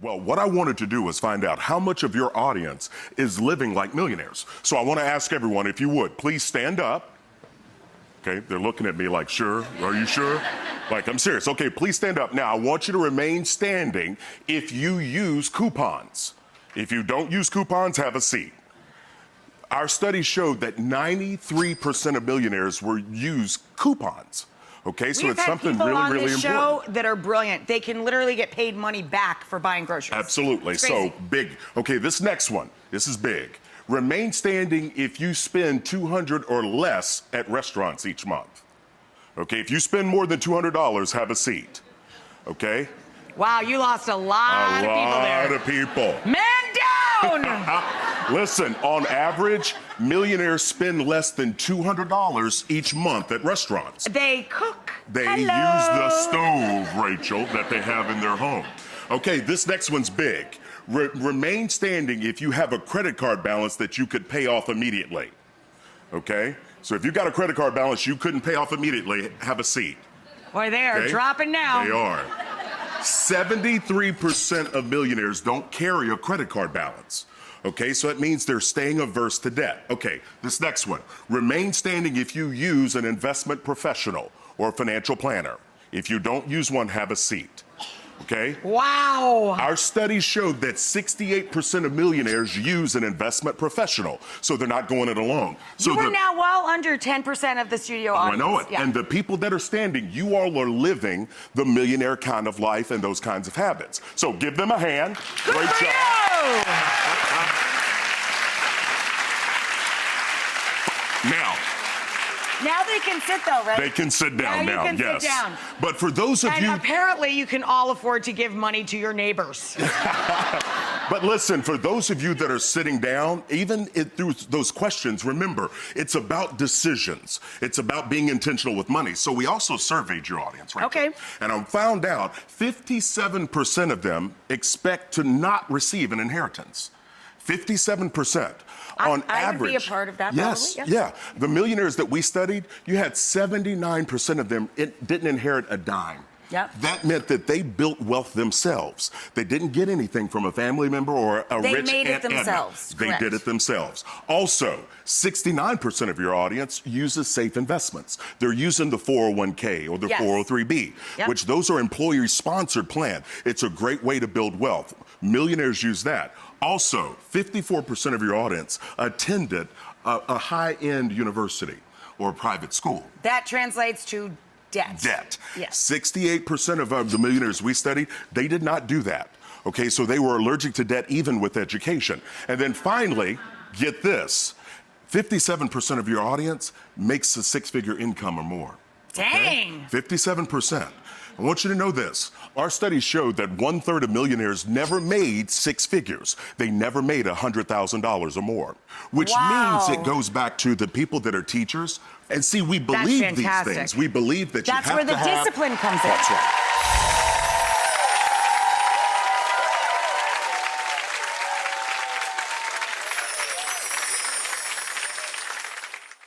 Well, what I wanted to do was find out how much of your audience is living like millionaires. So I want to ask everyone, if you would, please stand up. Okay, they're looking at me like, sure, are you sure? Like, I'm serious. Okay, please stand up. Now, I want you to remain standing if you use coupons. If you don't use coupons, have a seat. Our study showed that 93% of millionaires use coupons. Okay, so it's something really, really important. We've had people on this show that are brilliant. They can literally get paid money back for buying groceries. Absolutely. So big. Okay, this next one, this is big. Remain standing if you spend $200 or less at restaurants each month. Okay, if you spend more than $200, have a seat. Okay? Wow, you lost a lot of people there. A lot of people. Man down! Listen, on average, millionaires spend less than $200 each month at restaurants. They cook. They use the stove, Rachel, that they have in their home. Okay, this next one's big. Remain standing if you have a credit card balance that you could pay off immediately. Okay? So if you got a credit card balance you couldn't pay off immediately, have a seat. Boy, they are dropping now. They are. 73% of millionaires don't carry a credit card balance. Okay, so it means they're staying averse to debt. Okay, this next one. Remain standing if you use an investment professional or financial planner. If you don't use one, have a seat. Okay? Wow. Our study showed that 68% of millionaires use an investment professional, so they're not going it alone. So you are now well under 10% of the studio audience. I know it. Yeah. And the people that are standing, you all are living the millionaire kind of life and those kinds of habits. So give them a hand. Good Great for job. You! Now they can sit, though, right? They can sit down now, you can yes. sit down. But for those of you... And apparently you can all afford to give money to your neighbors. But listen, for those of you that are sitting down, even through those questions, remember, it's about decisions. It's about being intentional with money. So we also surveyed your audience, right? Okay. And I found out 57% of them expect to not receive an inheritance. 57%. On I average. would be a part of that, yes, probably. Yeah. The millionaires that we studied, you had 79% of them didn't inherit a dime. Yep. That meant that they built wealth themselves. They didn't get anything from a family member or a rich They made it Aunt Edna. themselves. They did it themselves. Also, 69% of your audience uses safe investments. They're using the 401k or the 403b, which those are employee-sponsored plans. It's a great way to build wealth. Millionaires use that. Also, 54% of your audience attended a high-end university or private school. That translates to debt. Debt. Yes. 68% of the millionaires we studied, they did not do that. Okay, so they were allergic to debt even with education. And then finally, get this, 57% of your audience makes a six-figure income or more. Dang. Okay? 57%. I want you to know this. Our study showed that 1/3 of millionaires never made six figures. They never made $100,000 or more, which means it goes back to the people that are teachers. And see, we believe these things. We believe that you have to have... That's where the discipline comes in. That's right.